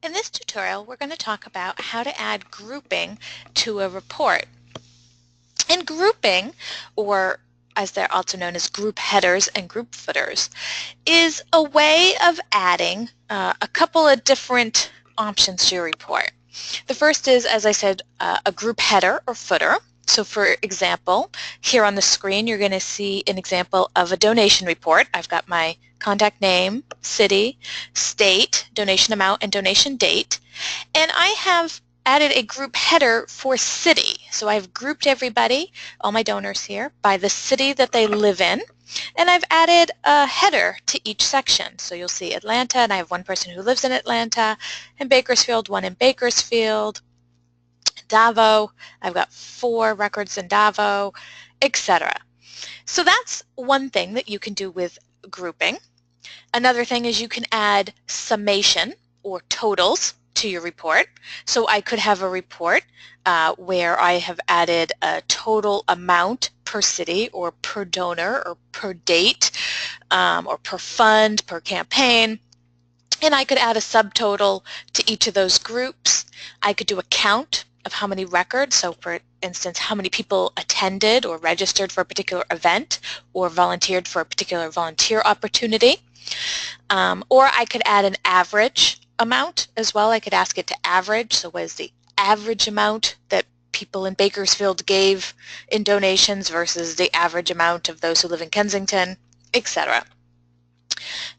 In this tutorial, we're going to talk about how to add grouping to a report. And grouping, or as they're also known as group headers and group footers, is a way of adding a couple of different options to your report. The first is, as I said, a group header or footer. So for example, here on the screen you're going to see an example of a donation report. I've got my contact name, city, state, donation amount, and donation date. And I have added a group header for city. So I've grouped everybody, all my donors here, by the city that they live in. And I've added a header to each section. So you'll see Atlanta, and I have one person who lives in Atlanta, and Bakersfield, one in Bakersfield, Davao, I've got 4 records in Davao, etc. So that's one thing that you can do with grouping. Another thing is you can add summation or totals to your report. So I could have a report where I have added a total amount per city or per donor or per date or per fund, per campaign. And I could add a subtotal to each of those groups. I could do a count of how many records, so for instance, how many people attended or registered for a particular event or volunteered for a particular volunteer opportunity. Or I could add an average amount as well. I could ask it to average, so what is the average amount that people in Bakersfield gave in donations versus the average amount of those who live in Kensington, etc.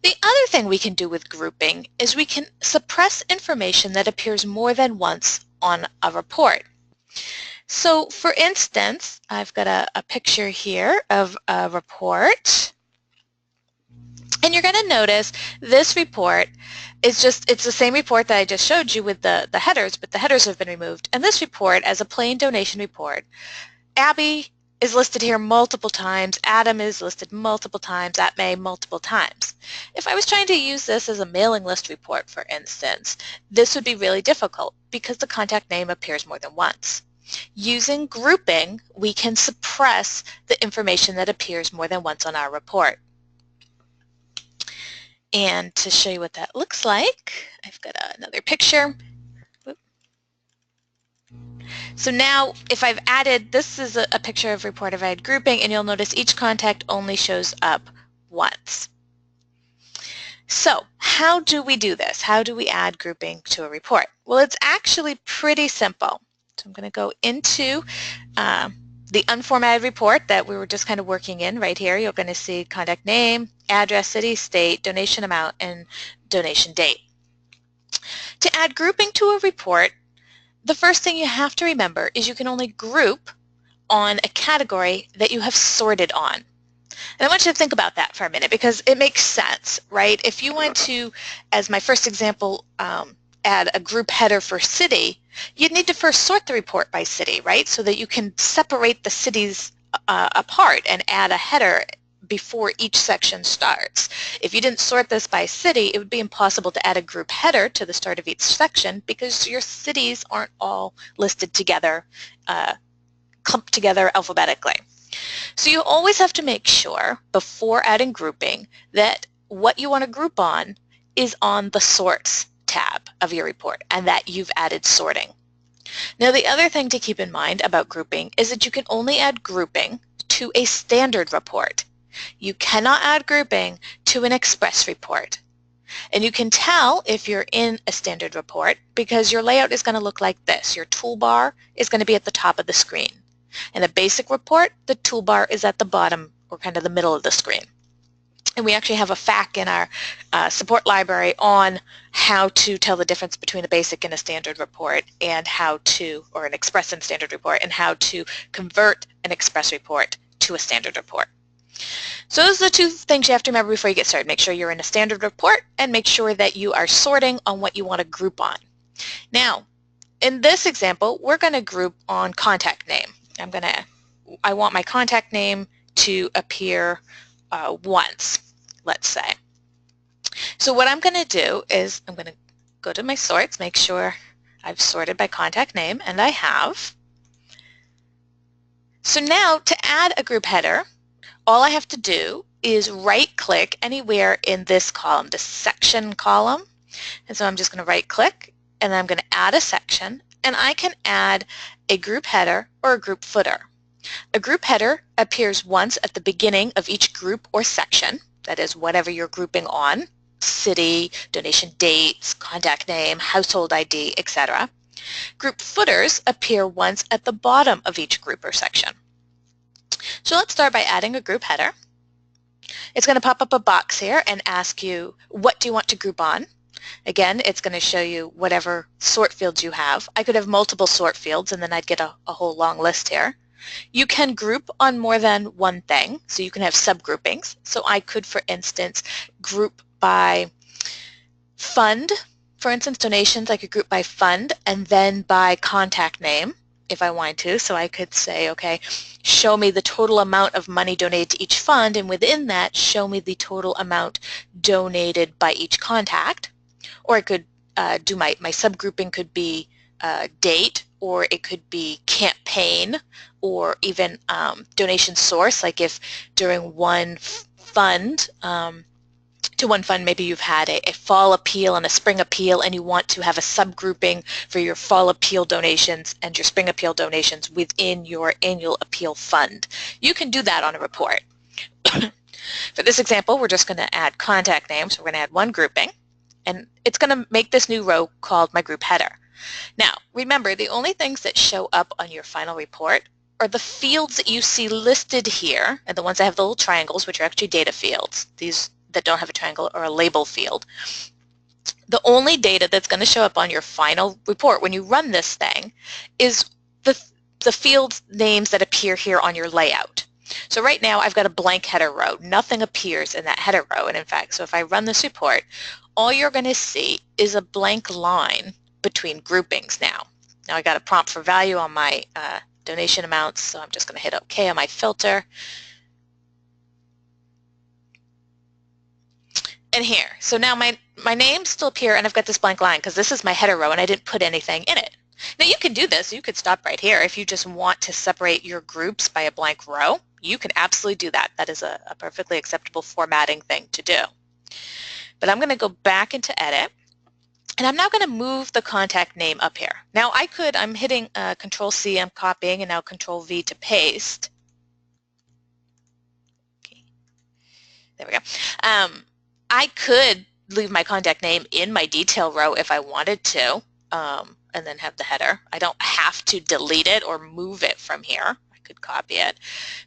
The other thing we can do with grouping is we can suppress information that appears more than once on a report. So for instance, I've got a picture here of a report, and you're going to notice this report is it's the same report that I just showed you with the headers, but the headers have been removed. And this report, as a plain donation report, Abby is listed here multiple times, Adam is listed multiple times, Atmay multiple times. If I was trying to use this as a mailing list report, for instance, this would be really difficult because the contact name appears more than once. Using grouping, we can suppress the information that appears more than once on our report. And to show you what that looks like, I've got another picture. So now if I've added, this is a picture of report I've added grouping, and you'll notice each contact only shows up once. So how do we do this? How do we add grouping to a report? Well, it's actually pretty simple. So I'm going to go into the unformatted report that we were just kind of working in right here. You're going to see contact name, address, city, state, donation amount, and donation date. To add grouping to a report, the first thing you have to remember is you can only group on a category that you have sorted on. And I want you to think about that for a minute because it makes sense, right? If you want to, as my first example, add a group header for city, you'd need to first sort the report by city, right? So that you can separate the cities apart and add a header before each section starts. If you didn't sort this by city, it would be impossible to add a group header to the start of each section because your cities aren't all listed together, clumped together alphabetically. So you always have to make sure before adding grouping that what you want to group on is on the Sorts tab of your report and that you've added sorting. Now the other thing to keep in mind about grouping is that you can only add grouping to a standard report. You cannot add grouping to an express report. And you can tell if you're in a standard report because your layout is going to look like this. Your toolbar is going to be at the top of the screen. In a basic report, the toolbar is at the bottom or kind of the middle of the screen. And we actually have a FAQ in our support library on how to tell the difference between a basic and a standard report and how to, or an express and standard report, and how to convert an express report to a standard report. So those are the 2 things you have to remember before you get started. Make sure you're in a standard report and make sure that you are sorting on what you want to group on. Now, in this example, we're going to group on contact name. I want my contact name to appear once, let's say. So what I'm going to do is I'm going to go to my sorts, make sure I've sorted by contact name, and I have. So now to add a group header, all I have to do is right-click anywhere in this column, the section column, And so I'm just going to right click and then I'm going to add a section, and I can add a group header or a group footer. A group header appears once at the beginning of each group or section, that is whatever you're grouping on, city, donation dates, contact name, household ID, etc. Group footers appear once at the bottom of each group or section. So let's start by adding a group header. It's going to pop up a box here and ask you, what do you want to group on? Again, it's going to show you whatever sort fields you have. I could have multiple sort fields and then I'd get a whole long list here. You can group on more than one thing, so you can have subgroupings. So I could, for instance, group by fund. For instance, donations, I could group by fund and then by contact name if I wanted to. So I could say, okay, show me the total amount of money donated to each fund, and within that, show me the total amount donated by each contact. Or I could do my subgrouping could be date, or it could be campaign, or even donation source. Like if during one fund, to one fund, maybe you've had a fall appeal and a spring appeal, and you want to have a subgrouping for your fall appeal donations and your spring appeal donations within your annual appeal fund. You can do that on a report. For this example, we're just going to add contact names. We're going to add one grouping, and it's going to make this new row called my group header. Now, remember, the only things that show up on your final report are the fields that you see listed here, and the ones that have the little triangles, which are actually data fields. These that don't have a triangle are a label field. The only data that's going to show up on your final report when you run this thing is the field names that appear here on your layout. So right now I've got a blank header row. Nothing appears in that header row, and in fact, so if I run this report, all you're going to see is a blank line between groupings now. Now I got a prompt for value on my donation amounts, so I'm just going to hit OK on my filter. And here, so now my names still appear, and I've got this blank line because this is my header row and I didn't put anything in it. Now you can do this. You could stop right here. If you just want to separate your groups by a blank row, you can absolutely do that. That is a perfectly acceptable formatting thing to do. But I'm going to go back into Edit, and I'm now going to move the contact name up here. Now I'm hitting Control-C, I'm copying, and now Control-V to paste. Okay. There we go. I could leave my contact name in my detail row if I wanted to, and then have the header. I don't have to delete it or move it from here. I could copy it.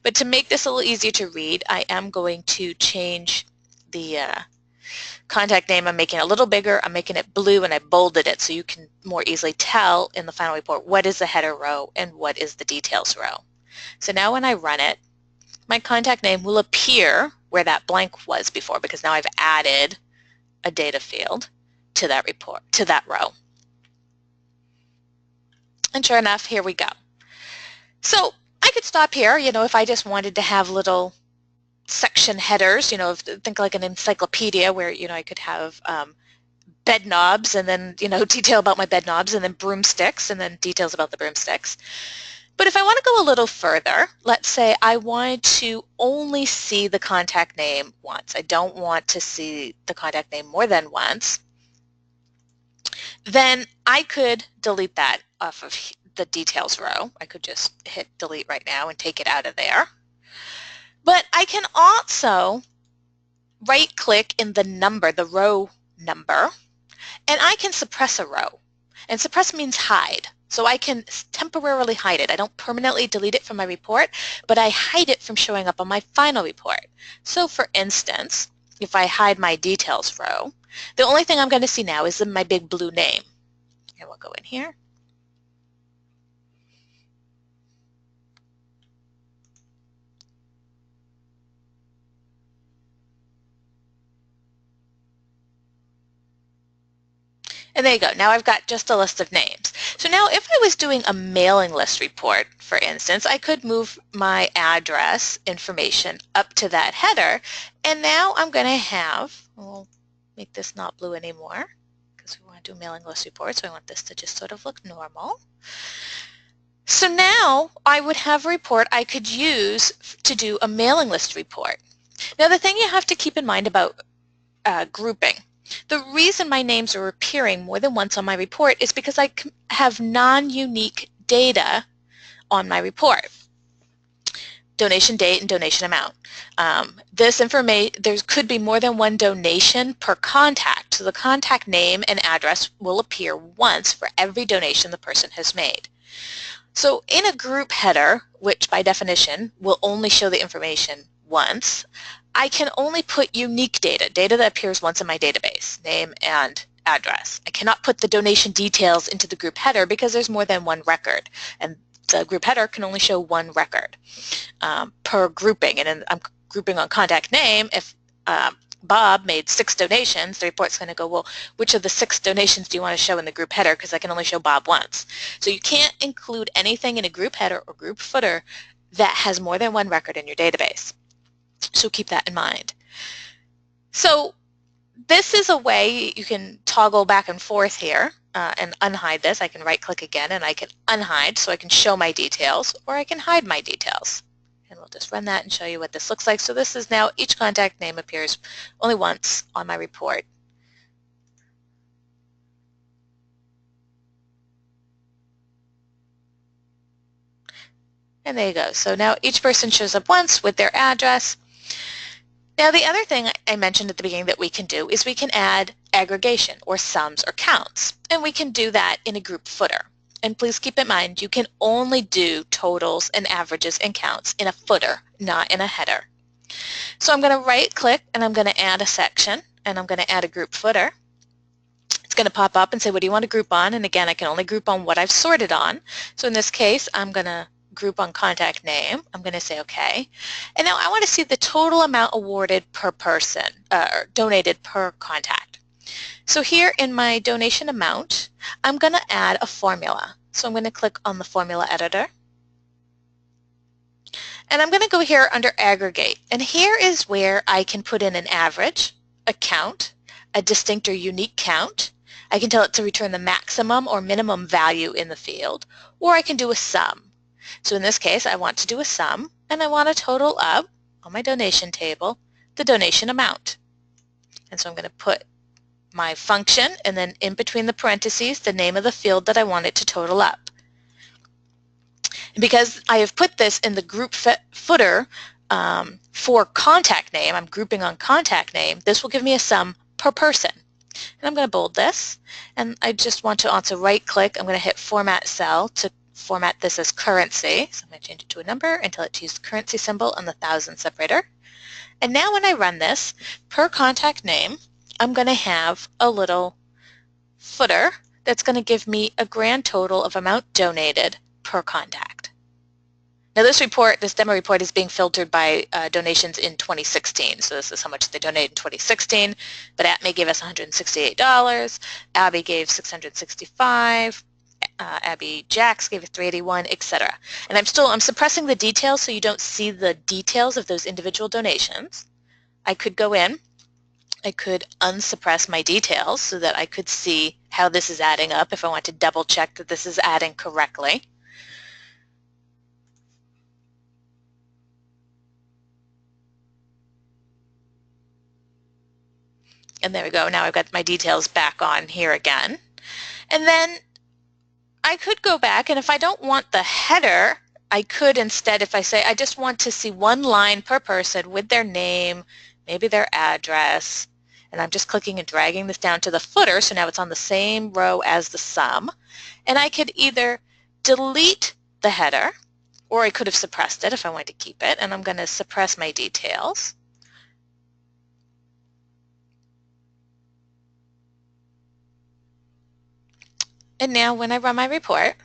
But to make this a little easier to read, I am going to change the contact name. I'm making it a little bigger. I'm making it blue, and I bolded it so you can more easily tell in the final report what is the header row and what is the details row. So now when I run it, my contact name will appear where that blank was before, because now I've added a data field to that report, to that row. And sure enough, here we go. So I could stop here, if I just wanted to have little section headers, think like an encyclopedia where, I could have bed knobs and then, detail about my bed knobs, and then broomsticks and then details about the broomsticks. But if I want to go a little further, let's say I wanted to only see the contact name once. I don't want to see the contact name more than once. Then I could delete that off of the details row. I could just hit delete right now and take it out of there. But I can also right-click in the number, the row number, and I can suppress a row. And suppress means hide. So I can temporarily hide it. I don't permanently delete it from my report, but I hide it from showing up on my final report. So for instance, if I hide my details row, the only thing I'm going to see now is my big blue name. And we'll go in here. And there you go. Now I've got just a list of names. So now if I was doing a mailing list report, for instance, I could move my address information up to that header, and now I'm going to have, we'll make this not blue anymore because we want to do mailing list reports, so I want this to just sort of look normal. So now I would have a report I could use to do a mailing list report. Now the thing you have to keep in mind about grouping The reason my names are appearing more than once on my report is because I have non-unique data on my report. Donation date and donation amount. This information, there could be more than one donation per contact. So the contact name and address will appear once for every donation the person has made. So in a group header, which by definition will only show the information once, I can only put unique data, data that appears once in my database, name and address. I cannot put the donation details into the group header because there's more than one record, and the group header can only show one record per grouping. And then I'm grouping on contact name. If Bob made 6 donations, the report's going to go, well, which of the 6 donations do you want to show in the group header? Because I can only show Bob once. So you can't include anything in a group header or group footer that has more than one record in your database. So keep that in mind. So this is a way you can toggle back and forth here and unhide this. I can right-click again and I can unhide so I can show my details, or I can hide my details. And we'll just run that and show you what this looks like. So this is now each contact name appears only once on my report. And there you go. So now each person shows up once with their address. Now the other thing I mentioned at the beginning that we can do is we can add aggregation or sums or counts. And we can do that in a group footer. And please keep in mind, you can only do totals and averages and counts in a footer, not in a header. So I'm going to right-click and I'm going to add a section, and I'm going to add a group footer. It's going to pop up and say, what do you want to group on? And again, I can only group on what I've sorted on. So in this case, I'm going to group on contact name. I'm going to say OK. And now I want to see the total amount awarded per person, or donated per contact. So here in my donation amount, I'm going to add a formula. So I'm going to click on the formula editor. And I'm going to go here under aggregate. And here is where I can put in an average, a count, a distinct or unique count. I can tell it to return the maximum or minimum value in the field, or I can do a sum. So in this case, I want to do a sum, and I want to total up on my donation table the donation amount. And so I'm going to put my function, and then in between the parentheses, the name of the field that I want it to total up. And because I have put this in the group footer for contact name, I'm grouping on contact name, this will give me a sum per person. And I'm going to bold this, and I just want to also right-click. I'm going to hit Format Cell to format this as currency. So I'm going to change it to a number and tell it to use the currency symbol on the thousand separator. And now when I run this, per contact name, I'm going to have a little footer that's going to give me a grand total of amount donated per contact. Now this report, this demo report, is being filtered by donations in 2016. So this is how much they donated in 2016. But ATME gave us $168. Abby gave $665. Abby Jacks gave us $381, etc. And I'm suppressing the details so you don't see the details of those individual donations. I could go in. I could unsuppress my details so that I could see how this is adding up if I want to double check that this is adding correctly. And there we go. Now I've got my details back on here again. And then I could go back, and if I don't want the header, I could instead, if I say I just want to see one line per person with their name, maybe their address, and I'm just clicking and dragging this down to the footer, so now it's on the same row as the sum. And I could either delete the header, or I could have suppressed it if I wanted to keep it, and I'm going to suppress my details. And now when I run my report,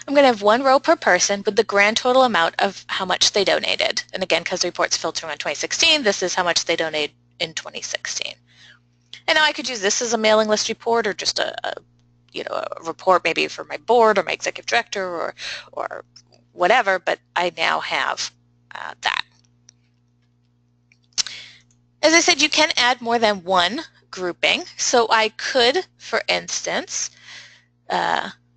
I'm going to have one row per person with the grand total amount of how much they donated. And again, because the report's filtering on 2016, this is how much they donated in 2016. And now I could use this as a mailing list report, or just a report maybe for my board or my executive director or whatever, but I now have that. As I said, you can add more than one grouping. So I could, for instance,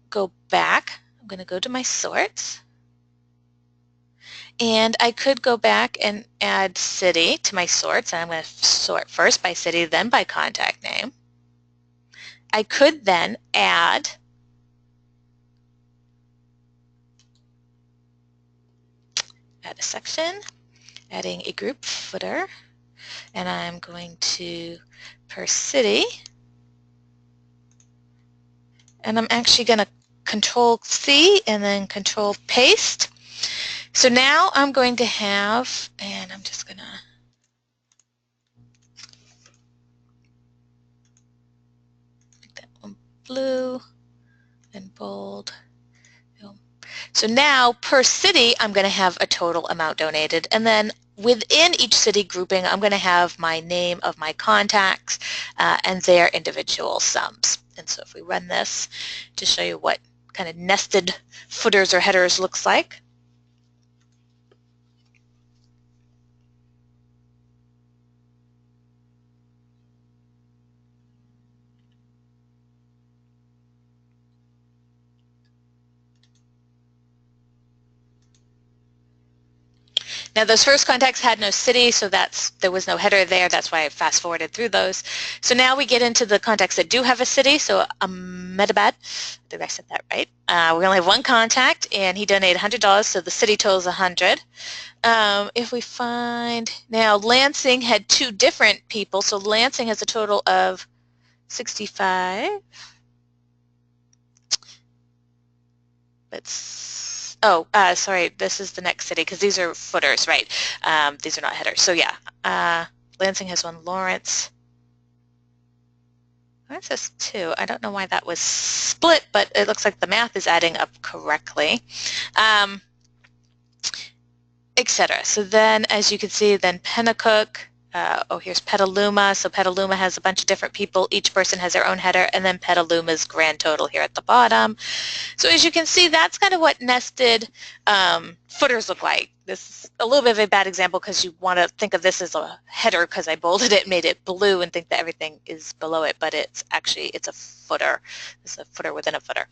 go back. I'm going to go to my sorts. And I could go back and add city to my sorts. And I'm going to sort first by city, then by contact name. I could then add a section, adding a group footer, and I'm going to per city, and I'm actually going to Control C and then Control paste. So now I'm going to have, and I'm just going to make that one blue and bold. So now per city, I'm going to have a total amount donated, and then within each city grouping, I'm going to have my name of my contacts and their individual sums. And so if we run this to show you what kind of nested footers or headers looks like. Now those first contacts had no city, so there was no header there. That's why I fast forwarded through those. So now we get into the contacts that do have a city. So Ahmedabad, I think I said that right. We only have one contact, and he donated $100, so the city total is 100. If we find, now Lansing had two different people, so Lansing has a total of 65. Sorry, this is the next city because these are footers, right? These are not headers. So yeah, Lansing has one. Lawrence has two. I don't know why that was split, but it looks like the math is adding up correctly, etc. So then, as you can see, then Pennacook. Here's Petaluma. So Petaluma has a bunch of different people. Each person has their own header, and then Petaluma's grand total here at the bottom. So as you can see, that's kind of what nested footers look like. This is a little bit of a bad example because you want to think of this as a header because I bolded it, made it blue, and think that everything is below it, but it's a footer. It's a footer within a footer.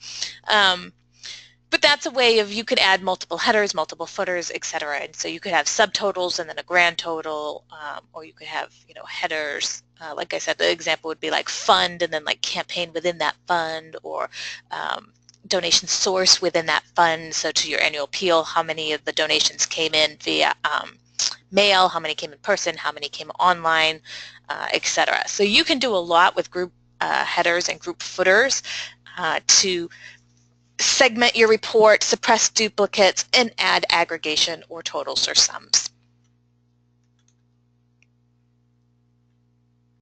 But that's a way of, you could add multiple headers, multiple footers, etc. And so you could have subtotals and then a grand total, or you could have, headers. Like I said, the example would be like fund and then like campaign within that fund, or donation source within that fund. So to your annual appeal, how many of the donations came in via mail, how many came in person, how many came online, etc. So you can do a lot with group headers and group footers to segment your report, suppress duplicates, and add aggregation or totals or sums.